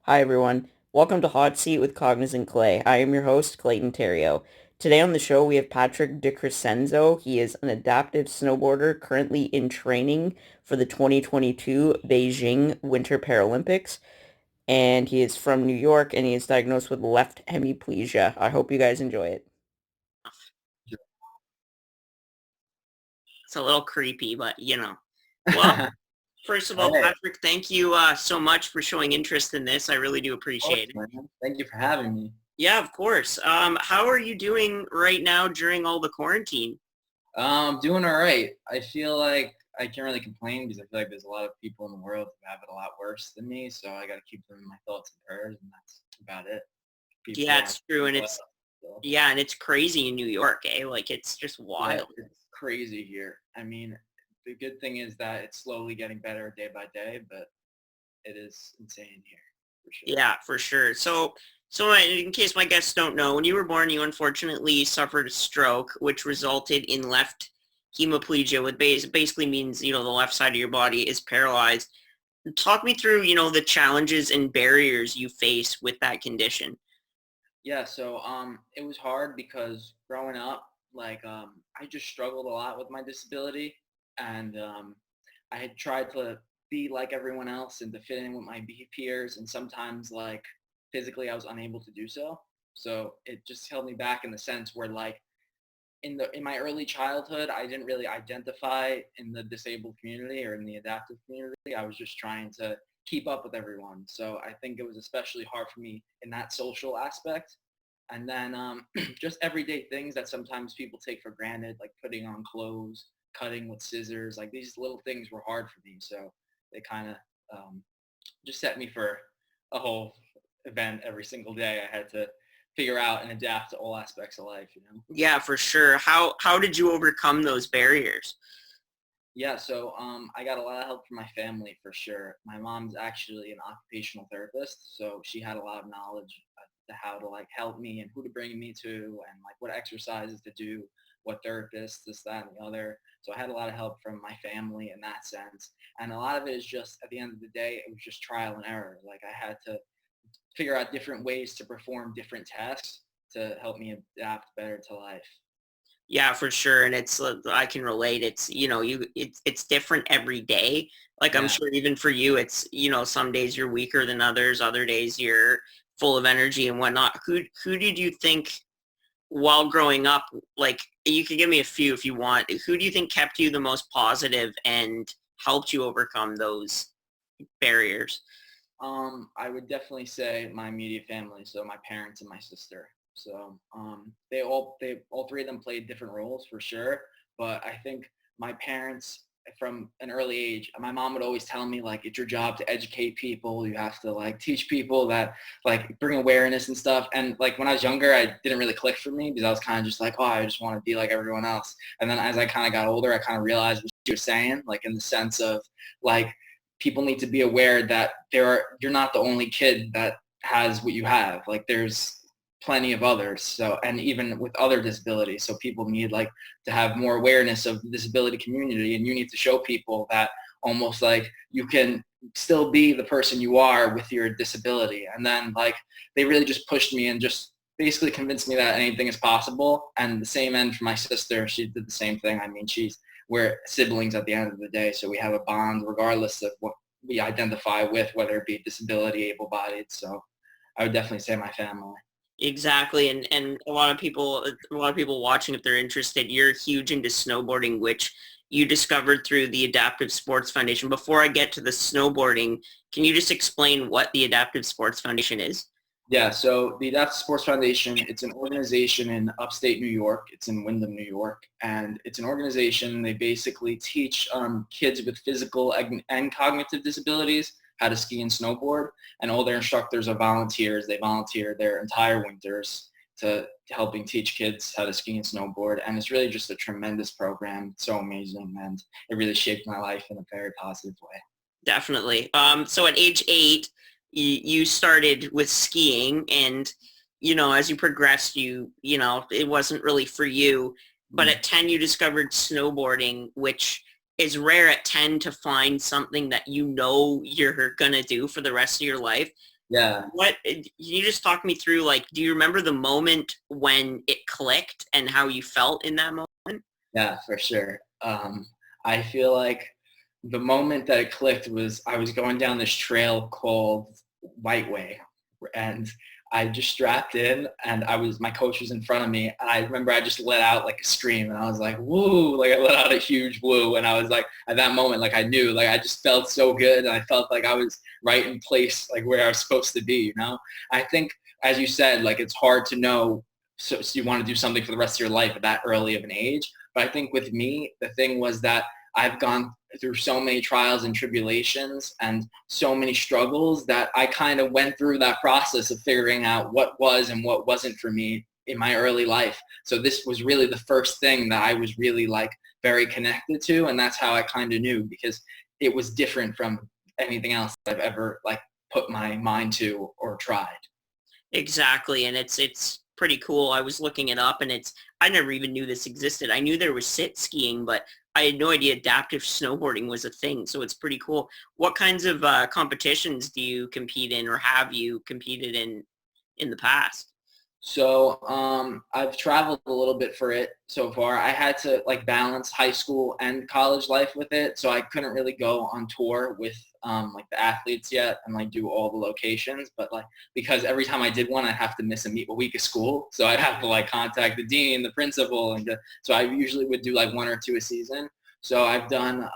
Hi, everyone. Welcome to Hot Seat with Cognizant Clay. I am your host, Clayton Terrio. Today on the show, we have Patrick DeCrescenzo. He is an adaptive snowboarder currently in training for the 2022 Beijing Winter Paralympics, and he is from New York, and he is diagnosed with left hemiplegia. I hope you guys enjoy it. It's a little creepy, but Well, first of All all, right. Patrick, thank you so much for showing interest in this. I really do Of course, appreciate it. man. Thank you for having me. Yeah, of course. How are you doing right now during all the quarantine? Doing all right. I feel like I can't really complain because I feel like there's a lot of people in the world who have it a lot worse than me. So I got to keep them in my thoughts and prayers, and that's about it. Yeah, People aren't it's true, and well. it's So, yeah, and it's crazy in New York, eh? Like it's just yeah, wild. it's crazy here. I mean, the good thing is that it's slowly getting better day by day, but it is insane here for sure. Yeah, for sure. So in case my guests don't know, when you were born, you unfortunately suffered a stroke, which resulted in left hemiplegia, which basically means the left side of your body is paralyzed. Talk me through, the challenges and barriers you face with that condition. Yeah, so it was hard because growing up, I just struggled a lot with my disability, and I had tried to be like everyone else and to fit in with my peers, and sometimes like physically I was unable to do so. So it just held me back in the sense where like in my early childhood, I didn't really identify in the disabled community or in the adaptive community. I was just trying to keep up with everyone. So I think it was especially hard for me in that social aspect. And then just everyday things that sometimes people take for granted, like putting on clothes, cutting with scissors, like these little things were hard for me. So they kind of just set me for a whole event every single day. I had to figure out and adapt to all aspects of life, you know? Yeah, for sure. How did you overcome those barriers? Yeah, so I got a lot of help from my family for sure. My mom's actually an occupational therapist, so she had a lot of knowledge to how to like help me and who to bring me to and like what exercises to do, what therapists, this, that, and the other. So I had a lot of help from my family in that sense. And a lot of it is just at the end of the day, it was just trial and error. Like I had to figure out different ways to perform different tasks to help me adapt better to life. Yeah, for sure. And it's I can relate. It's it's different every day. Like I'm Yeah. sure even for you, it's some days you're weaker than others, other days you're full of energy and whatnot. Who did you think while growing up, like you could give me a few if you want, who do you think kept you the most positive and helped you overcome those barriers? I would definitely say my immediate family, so my parents and my sister. So they all three of them played different roles for sure. But I think my parents from an early age, my mom would always tell me like it's your job to educate people. You have to like teach people that like bring awareness and stuff. And like when I was younger, I didn't really click for me because I was kind of just like, oh, I just want to be like everyone else. And then as I kind of got older, I kind of realized what you're saying, like in the sense of like people need to be aware that you're not the only kid that has what you have. Like there's plenty of others. So, and even with other disabilities. So people need like to have more awareness of the disability community, and you need to show people that almost like you can still be the person you are with your disability. And then like they really just pushed me and just basically convinced me that anything is possible. And the same end for my sister, she did the same thing. I mean, we're siblings at the end of the day, so we have a bond regardless of what we identify with, whether it be disability, able-bodied. So I would definitely say my family. Exactly, and a lot of people watching, if they're interested, you're huge into snowboarding, which you discovered through the Adaptive Sports Foundation. Before I get to the snowboarding, can you just explain what the Adaptive Sports Foundation is? Yeah, so the Adaptive Sports Foundation, it's an organization in upstate New York. It's in Windham, New York. And it's an organization, they basically teach kids with physical and cognitive disabilities how to ski and snowboard. And all their instructors are volunteers. They volunteer their entire winters to helping teach kids how to ski and snowboard. And it's really just a tremendous program. It's so amazing. And it really shaped my life in a very positive way. Definitely. So at age 8, you started with skiing, and as you progressed, it wasn't really for you. But Mm. at 10, you discovered snowboarding, which is rare at 10 to find something that you're gonna do for the rest of your life. Yeah. What can you just talk me through? Like, do you remember the moment when it clicked and how you felt in that moment? Yeah, for sure. I feel like the moment that it clicked was I was going down this trail called White Way, and I just strapped in, and my coach was in front of me, and I remember I just let out like a scream, and I was like, "Woo!" Like I let out a huge woo, and I was like, at that moment, like I knew, like I just felt so good, and I felt like I was right in place, like where I was supposed to be. I think, as you said, like it's hard to know. So you want to do something for the rest of your life at that early of an age. But I think with me, the thing was that I've gone through so many trials and tribulations and so many struggles that I kind of went through that process of figuring out what was and what wasn't for me in my early life. So this was really the first thing that I was really like very connected to. And that's how I kind of knew, because it was different from anything else that I've ever like put my mind to or tried. Exactly, and it's pretty cool. I was looking it up, and I never even knew this existed. I knew there was sit skiing, but I had no idea adaptive snowboarding was a thing. So it's pretty cool. What kinds of competitions do you compete in, or have you competed in the past? So I've traveled a little bit for it so far. I had to like balance high school and college life with it, so I couldn't really go on tour with like the athletes yet and like do all the locations. But like because every time I did one, I'd have to miss a week of school, so I'd have to like contact the dean, the principal, so I usually would do like one or two a season. So I've done.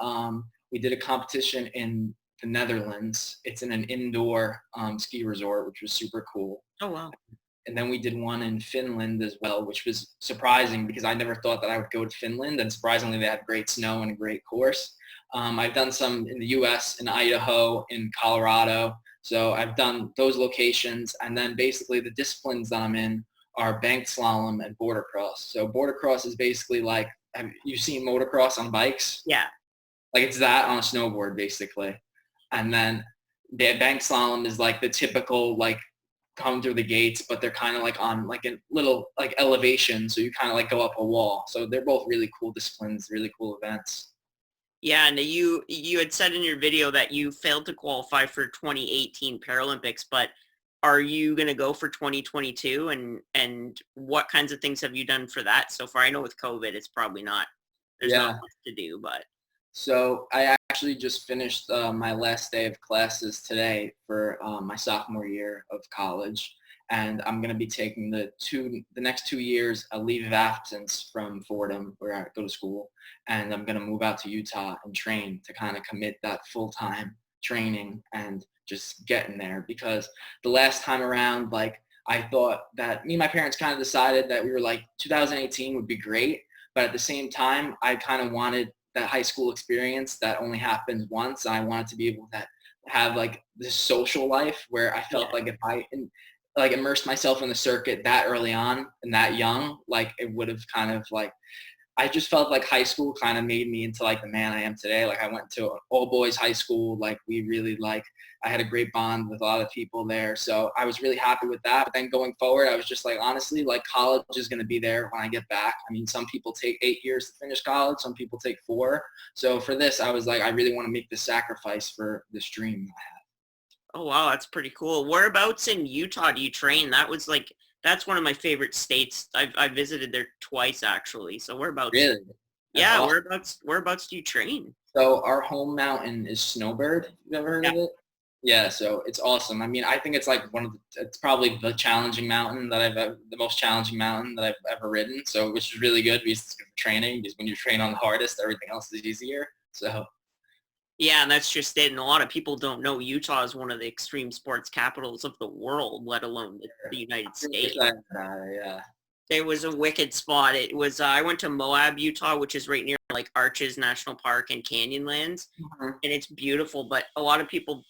We did a competition in the Netherlands. It's in an indoor ski resort, which was super cool. Oh, wow. And then we did one in Finland as well, which was surprising because I never thought that I would go to Finland. And surprisingly, they had great snow and a great course. I've done some in the U.S., in Idaho, in Colorado. So I've done those locations. And then basically the disciplines that I'm in are banked slalom and border cross. So border cross is basically like, have you seen motocross on bikes? Yeah. Like it's that on a snowboard, basically. And then the bank slalom is like the typical like come through the gates, but they're kind of like on like a little like elevation. So you kind of like go up a wall. So they're both really cool disciplines, really cool events. Yeah, and you had said in your video that you failed to qualify for 2018 Paralympics, but are you going to go for 2022? And what kinds of things have you done for that so far? I know with COVID, it's probably not, there's not Yeah. much to do, but. So I actually just finished my last day of classes today for my sophomore year of college. And I'm going to be taking the next 2 years a leave of absence from Fordham, where I go to school. And I'm going to move out to Utah and train to kind of commit that full-time training and just getting there. Because the last time around, like I thought that me and my parents kind of decided that we were like 2018 would be great. But at the same time, I kind of wanted that high school experience that only happens once. I wanted to be able to have like this social life where I felt like if I like immersed myself in the circuit that early on and that young, like it would have kind of like, I just felt like high school kind of made me into like the man I am today. Like I went to an all boys high school. Like we really like, I had a great bond with a lot of people there. So I was really happy with that. But then going forward, I was just like, honestly, like college is going to be there when I get back. I mean, some people take 8 years to finish college. Some people take 4. So for this, I was like, I really want to make this sacrifice for this dream that I have. Oh, wow, that's pretty cool. Whereabouts in Utah do you train? That's one of my favorite states. I visited there twice actually. So whereabouts? Really? That's Yeah, awesome. whereabouts do you train? So our home mountain is Snowbird. You ever heard Yeah. of it? Yeah, so it's awesome. I mean, I think it's like it's probably the challenging mountain that the most challenging mountain that I've ever ridden. So, which is really good because it's good for training, because when you train on the hardest, everything else is easier. So, Yeah, and that's just it. And a lot of people don't know Utah is one of the extreme sports capitals of the world, let alone the United I'm really States. excited about it, yeah. It was a wicked spot. It was, I went to Moab, Utah, which is right near like Arches National Park and Canyonlands. Mhm. And it's beautiful, but a lot of people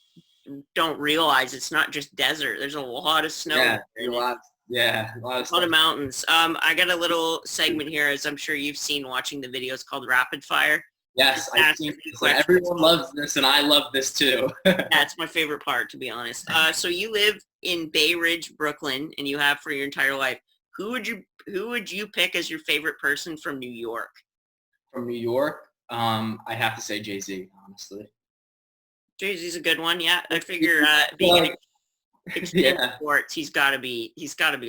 don't realize it's not just desert. There's a lot of snow. Yeah, And a lot. Yeah, a lot of a lot stuff. of mountains. I got a little segment here, as I'm sure you've seen watching the videos, called Rapid Fire. Yes, I've seen this, and everyone loves this, and I love this too. That's my favorite part, to be honest. So you live in Bay Ridge, Brooklyn, and you have for your entire life. Who would you pick as your favorite person from New York? From New York, I have to say Jay-Z, honestly. Jay-Z's a good one. Yeah, I figure Well, being extreme Yeah. sports, he's got to be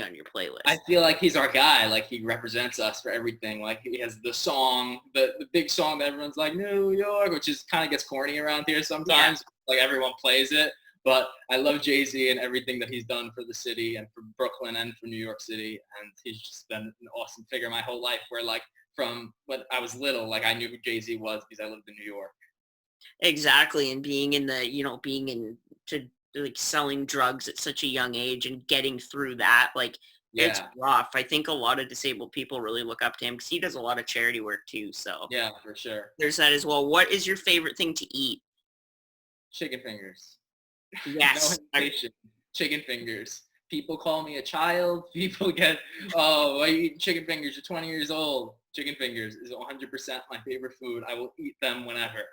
on your playlist. I feel like he's our guy. Like he represents us for everything. Like he has the song, the big song that everyone's like New York, which is kind of gets corny around here sometimes. Like everyone plays it, but I love Jay-Z and everything that he's done for the city and for Brooklyn and for New York City. And he's just been an awesome figure my whole life. Where like from when I was little, like I knew who Jay-Z was because I lived in New York. Exactly, and being in the, being in to like selling drugs at such a young age and getting through that, like it's Yeah, rough. I think a lot of disabled people really look up to him because he does a lot of charity work too. So yeah, for sure. there's that as well. What is your favorite thing to eat? Chicken fingers. No Yes, hesitation. Chicken fingers. People call me a child. People get, oh, why are you eating chicken fingers? You're 20 years old. Chicken fingers is 100% my favorite food. I will eat them whenever.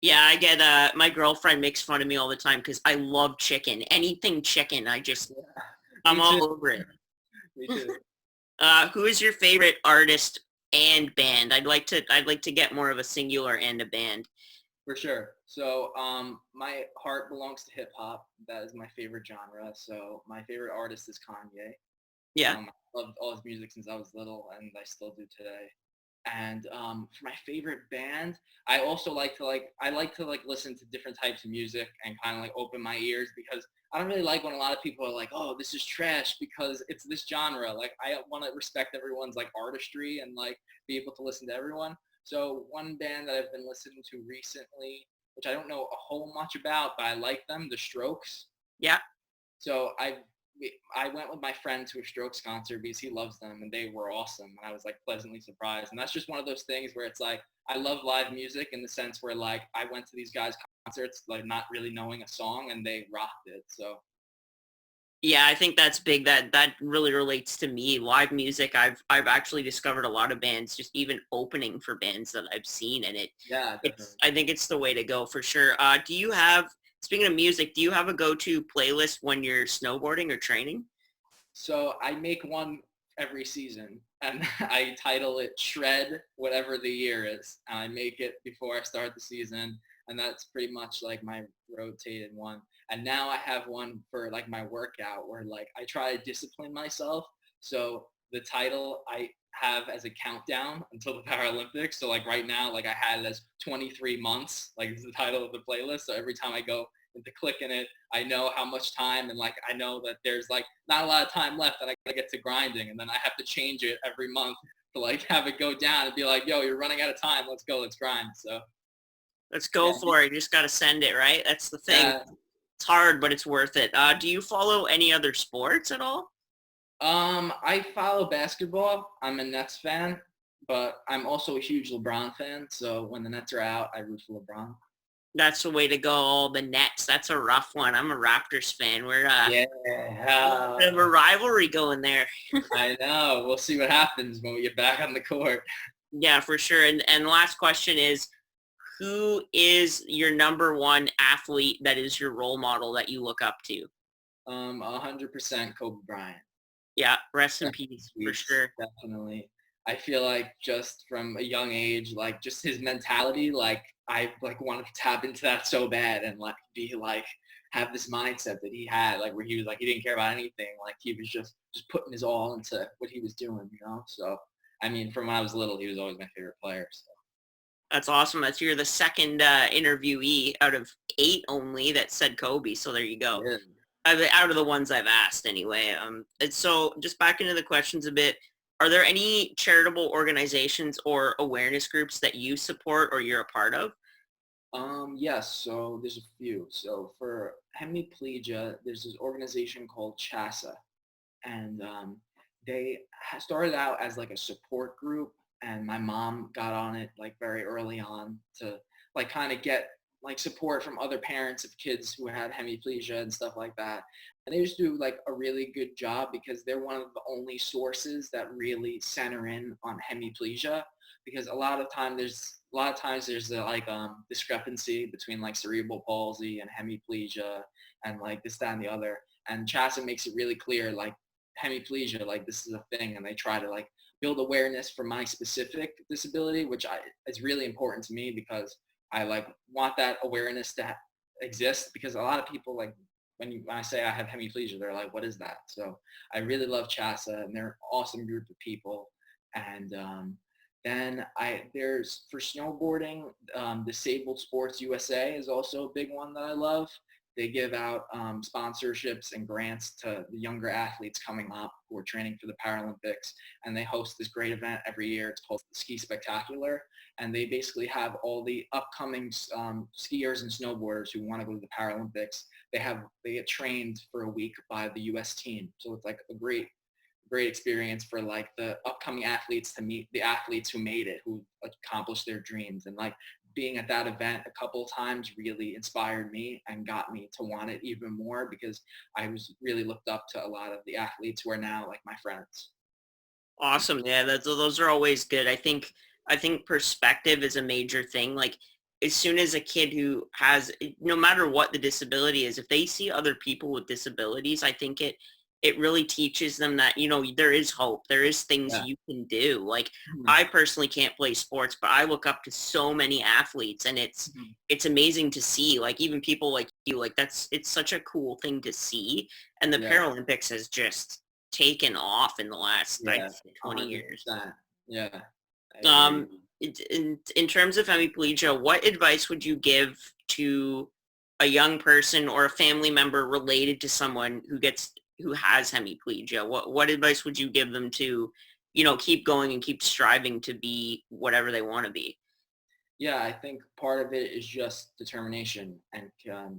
yeah, I get. My girlfriend makes fun of me all the time because I love chicken. Anything chicken, I'm Me all too. over it. Me too. Who is your favorite artist and band? I'd like to get more of a singular and a band. For sure. So my heart belongs to hip hop. That is my favorite genre. So my favorite artist is Kanye. Yeah. I loved all his music since I was little, and I still do today. And for my favorite band, I also like to listen to different types of music and kind of like open my ears because I don't really like when a lot of people are like, oh, this is trash because it's this genre. Like I want to respect everyone's like artistry and like be able to listen to everyone. So one band that I've been listening to recently, which I don't know a whole much about, but I like them, The Strokes. Yeah. So I went with my friend to a Strokes concert because he loves them and they were awesome. And I was like pleasantly surprised. And that's just one of those things where it's like, I love live music in the sense where like I went to these guys' concerts, like not really knowing a song and they rocked it. So Yeah, I think that's big. That really relates to me. Live music, I've actually discovered a lot of bands just even opening for bands that I've seen, and yeah, it's definitely. I think it's the way to go for sure. Do you have, speaking of music, do you have a go-to playlist when you're snowboarding or training? So I make one every season and I title it Shred whatever the year is. And I make it before I start the season. And that's pretty much like my rotated one. And now I have one for like my workout where like I try to discipline myself. So the title I have as a countdown until the Paralympics. So like right now, like I had it as 23 months, like is the title of the playlist. So every time I go into clicking it, I know how much time and like I know that there's like not a lot of time left and I gotta get to grinding and then I have to change it every month to like have it go down and be like, yo, you're running out of time. Let's go. Let's grind. So Let's go yeah. for it. You just got to send it, right? That's the thing. Uh, It's hard, but it's worth it. Do you follow any other sports at all? I follow basketball. I'm a Nets fan, but I'm also a huge LeBron fan. So when the Nets are out, I root for LeBron. That's the way to go. All the Nets. That's a rough one. I'm a Raptors fan. We're Yeah, a bit of a rivalry going there. I know. We'll see what happens when we get back on the court. Yeah, for sure. And the last question is, who is your number one athlete that is your role model that you look up to? 100% Kobe Bryant. Yeah, rest in Rest in peace for peace, sure. definitely. I feel like just from a young age, like just his mentality, like I like wanted to tap into that so bad and like be like have this mindset that he had, like where he was like he didn't care about anything, like he was just putting his all into what he was doing, you know. So I mean, from when I was little, he was always my favorite player. So That's awesome. You're the second interviewee out of 8 only that said Kobe. So there you go. yeah. Out of the ones I've asked anyway. And so just back into the questions a bit, are there any charitable organizations or awareness groups that you support or you're a part of? Yes, so there's a few. So for hemiplegia, there's this organization called CHASA, and they started out as like a support group, and my mom got on it like very early on to like kind of get like support from other parents of kids who had hemiplegia and stuff like that. And they just do like a really good job because they're one of the only sources that really center in on hemiplegia because a lot of times there's a, like discrepancy between like cerebral palsy and hemiplegia and like this, that, and the other. And CHASA makes it really clear, like hemiplegia, like this is a thing, and they try to like build awareness for my specific disability, which is really important to me because I like want that awareness to exist because a lot of people like when I say I have hemiplegia, they're like, what is that? So I really love CHASA, and they're an awesome group of people. And then there's for snowboarding, Disabled Sports USA is also a big one that I love. They give out sponsorships and grants to the younger athletes coming up who are training for the Paralympics, and they host this great event every year. It's called the Ski Spectacular, and they basically have all the upcoming skiers and snowboarders who want to go to the Paralympics. They get trained for a week by the U.S. team, so it's like a great experience for like the upcoming athletes to meet the athletes who made it, who accomplished their dreams. And like being at that event a couple of times really inspired me and got me to want it even more, because I was really looked up to a lot of the athletes who are now like my friends. Awesome. Yeah, those are always good. I think perspective is a major thing. Like as soon as a kid who has, no matter what the disability is, if they see other people with disabilities, I think it really teaches them that, there is hope. There is things Yeah. you can do. Like Mhm. I personally can't play sports, but I look up to so many athletes, and it's amazing to see, like even people like you, like it's such a cool thing to see. And the Yeah. Paralympics has just taken off in the last, Yeah. I'd say 20 years. 100%. Yeah. I Um, agree. in terms of hemiplegia, what advice would you give to a young person or a family member related to someone who has hemiplegia? What advice would you give them to, keep going and keep striving to be whatever they want to be? Yeah, I think part of it is just determination and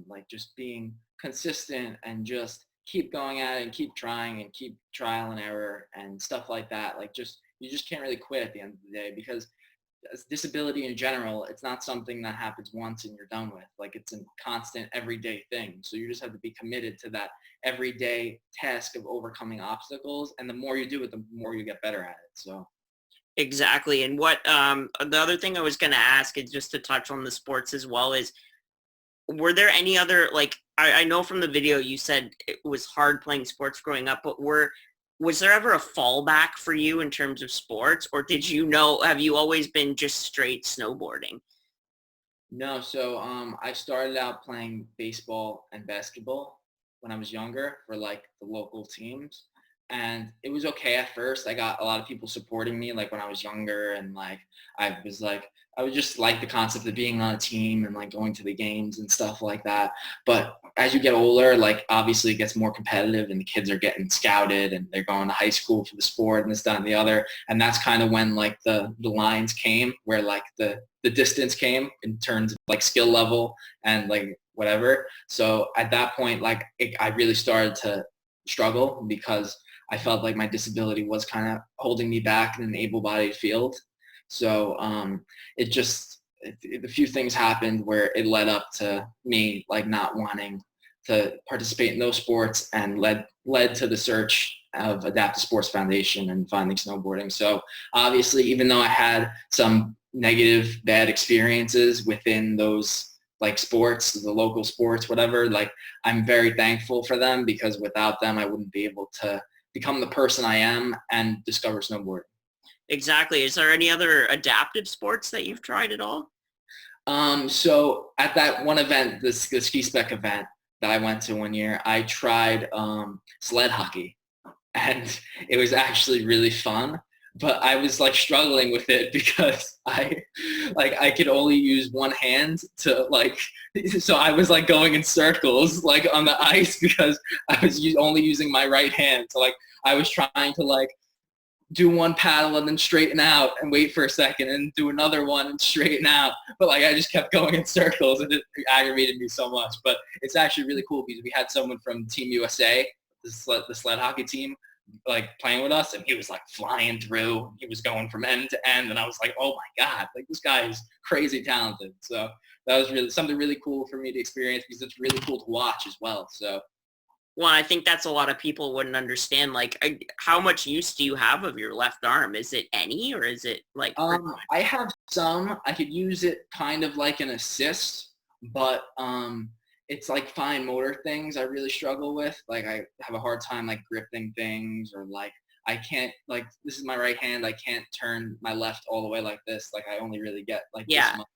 like just being consistent and just keep going at it and keep trying and keep trial and error and stuff like that. Like you just can't really quit at the end of the day, because as disability in general, it's not something that happens once and you're done with. Like it's a constant everyday thing. So you just have to be committed to that everyday task of overcoming obstacles. And the more you do it, the more you get better at it. So Exactly. And what the other thing I was going to ask is just to touch on the sports as well is, were there any other, like, I know from the video you said it was hard playing sports growing up, but was there ever a fallback for you in terms of sports, or have you always been just straight snowboarding? no, so I started out playing baseball and basketball when I was younger for like the local teams, and it was okay at first. I got a lot of people supporting me like when I was younger, and like I was just like the concept of being on a team and like going to the games and stuff like that. But as you get older, like obviously it gets more competitive, and the kids are getting scouted and they're going to high school for the sport and this, that, and the other. And that's kind of when like the lines came where like the distance came in terms of like skill level and like whatever. So at that point, like I really started to struggle, because I felt like my disability was kind of holding me back in an able-bodied field. So a few things happened where it led up to me like not wanting to participate in those sports, and led to the search of Adaptive Sports Foundation and finding snowboarding. So obviously, even though I had some negative, bad experiences within those like sports, the local sports, whatever, like I'm very thankful for them, because without them, I wouldn't be able to become the person I am and discover snowboarding. Exactly. Is there any other adaptive sports that you've tried at all? So at that one event, the ski spec event that I went to one year, I tried sled hockey, and it was actually really fun. But I was like struggling with it, because I could only use one hand to like, so I was like going in circles like on the ice, because I was only using my right hand. So like I was trying to like do one paddle and then straighten out and wait for a second and do another one and straighten out. But like I just kept going in circles, and it aggravated me so much. But it's actually really cool, because we had someone from Team USA, the sled hockey team, like playing with us, and he was like flying through. He was going from end to end, and I was like, oh my God, like this guy is crazy talented. So that was really something really cool for me to experience, because it's really cool to watch as well. So Well, I think that's a lot of people wouldn't understand. Like, how much use do you have of your left arm? Is it any, or is it like? I have some. I could use it kind of like an assist, but it's like fine motor things I really struggle with. Like I have a hard time like gripping things, or like I can't, like this is my right hand, I can't turn my left all the way like this. Like I only really get like this Yeah. much,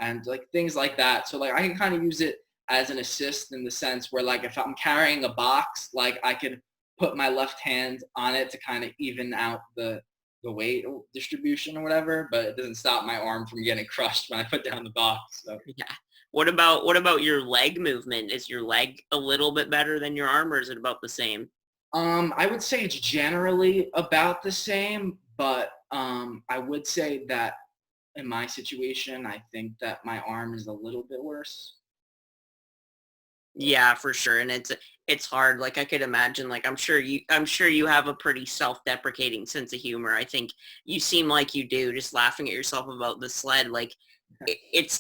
and like things like that. So like I can kind of use it as an assist in the sense where like if I'm carrying a box, like I could put my left hand on it to kind of even out the weight distribution or whatever, but it doesn't stop my arm from getting crushed when I put down the box. So. Yeah. What about your leg movement? Is your leg a little bit better than your arm, or is it about the same? I would say it's generally about the same, but I would say that in my situation, I think that my arm is a little bit worse. Yeah, for sure. And it's hard. Like I could imagine, like I'm sure you have a pretty self-deprecating sense of humor. I think you seem like you do, just laughing at yourself about the sled. Like it's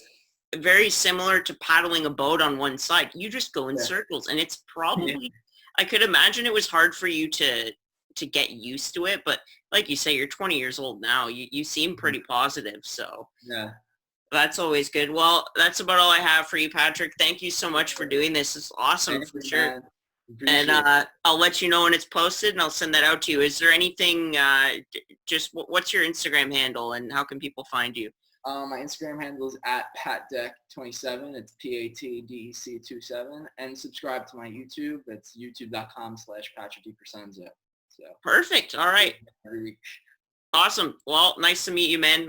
very similar to paddling a boat on one side. You just go in Yeah. circles, and it's Yeah. probably, I could imagine it was hard for you to get used to it, but like you say, you're 20 years old now. You seem pretty positive, so Yeah. that's always good. Well, that's about all I have for you, Patrick. Thank you so much for doing this. It's awesome Thank for you, sure. man. And Appreciate it. I'll let you know when it's posted, and I'll send that out to you. Is there anything, just what's your Instagram handle, and how can people find you? My Instagram handle is at patdec27. It's PATDEC27. And subscribe to my YouTube. That's youtube.com/Patrick DeCrescenzo. So Perfect. All right. every week. Awesome. Well, nice to meet you, man.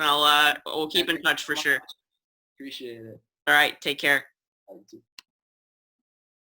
We'll keep in touch for sure. Appreciate it. All right. Take care. Bye, too.